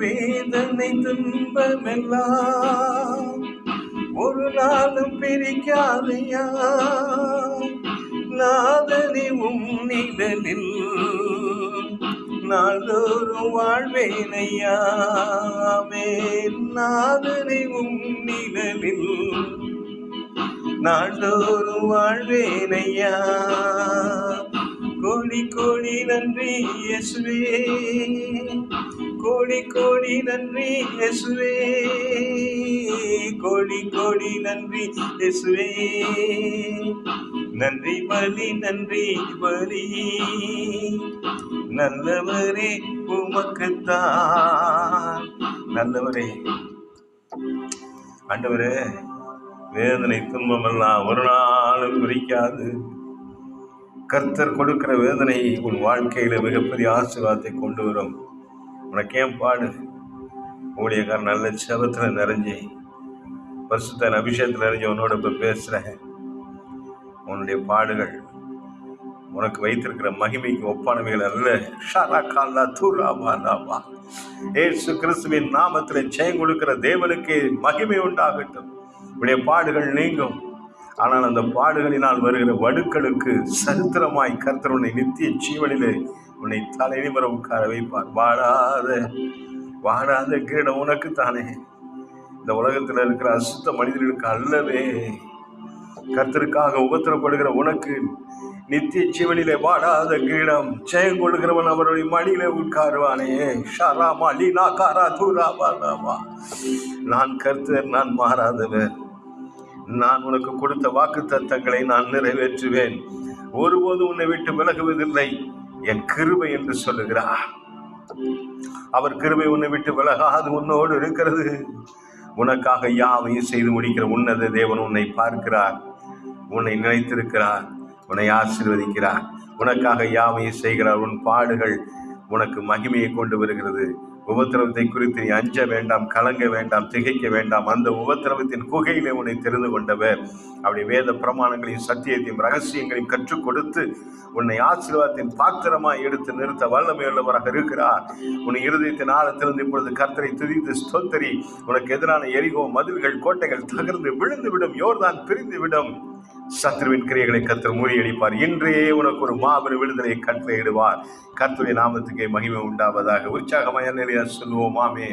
வேதனை துன்பமெல்லாம் ஒரு நாளும் பிரிக்காதையா, நாதனே நிழலில் நாள்தோறும் வாழ்வேனையா. நாதனே நிழலில் நாள்தோறும் வாழ்வேனையா. கோடி கோடி நன்றி இயேசுவே, கோடி கோடி நன்றி இயேசுவே, கோடி கோடி நன்றி இயேசுவே. நன்றி பலி நன்றி பலி, நல்லவரே உமக்குத்தான். நல்லவரே ஆண்டவரே, வேதனை துன்பமெல்லாம் ஒரு நாளும் பிரிக்காது. கர்த்தர் கொடுக்கிற வேதனை உன் வாழ்க்கையில மிகப்பெரிய ஆசீர்வாதத்தை கொண்டு வரும். உனக்கு ஏன் பாடு? ஊழியக்காரன் நல்ல செபத்துல நிறைஞ்சி, பரிசுத்த அபிஷேகத்தில் நிறைஞ்சி உன்னோட இப்ப பேசுறேன். உன்னுடைய பாடுகள் உனக்கு வைத்திருக்கிற மகிமைக்கு ஒப்பானவைகள் அல்ல. இயேசு கிறிஸ்துவின் நாமத்தில் ஜெயம் கொடுக்கிற தேவனுக்கு மகிமை உண்டாகட்டும். உடைய பாடுகள் நீங்கும். ஆனால் அந்த பாடுகளினால் வருகிற வடுக்களுக்கு சரித்திரமாய் கர்த்தர் உன்னை நித்திய ஜீவனிலே உன்னை தலைநிமிர உட்கார வைப்பார். வாடாத கிரீடம் உனக்கு தானே. இந்த உலகத்தில் இருக்கிற அசுத்த மனிதர்களுக்கு அல்லவே. கர்த்தருக்காக உபத்திரப்படுகிற உனக்கு நித்திய ஜீவனிலே வாடாத கிரீடம். ஜெயம் கொள்கிறவன் அவருடைய மடியிலே உட்காருவானே. நான் கர்த்தர், நான் மாறாதவர். நான் உனக்கு கொடுத்த வாக்கு தத்தங்களை நான் நிறைவேற்றுவேன். ஒருபோது உன்னை விட்டு விலகுவதில்லை. என் கிருபை என்று சொல்லுகிறார். அவர் கிருபை உன்னை விட்டு விலகாது உன்னோடு இருக்கிறது. உனக்காக யாவையும் செய்து முடிக்கிற உன்னத தேவன் உன்னை பார்க்கிறார், உன்னை நினைத்திருக்கிறார், உன்னை ஆசீர்வதிக்கிறார், உனக்காக யாவையும் செய்கிறார். உன் பாடுகள் உனக்கு மகிமையை கொண்டு வருகிறது. உபத்திரவத்தை குறித்து நீ அஞ்ச வேண்டாம், கலங்க வேண்டாம், திகைக்க வேண்டாம். அந்த உபத்திரவத்தின் குகையிலே உன்னை தெரிந்து கொண்டவர். அவருடைய வேத பிரமாணங்களையும் சத்தியத்தையும் ரகசியங்களையும் கற்றுக் கொடுத்து உன்னை ஆசீர்வாதத்தின் பாத்திரமாய் எடுத்து நிறுத்த வல்லமையுள்ளவராக இருக்கிறார். உன் இருதயத்தின் ஆழத்திலிருந்து இப்பொழுது கர்த்தரை துதித்து ஸ்தோத்தரி. உனக்கு எதிரான எரிகோ மதில்கள் கோட்டைகள் தகர்ந்து விழுந்து விடும். யோர்தான் பிரிந்து விடும். சத்ருவின் கிரியைகளை கர்த்தர் முறியடிப்பார். இன்றே உனக்கு ஒரு மாபெரும் விடுதலை கட்டளையிடுவார். கர்த்தருடைய நாமத்துக்கே மகிமை உண்டாவதாக. உற்சாகமாய் அல்லேலூயா சொல்லுவோம். ஆமென்.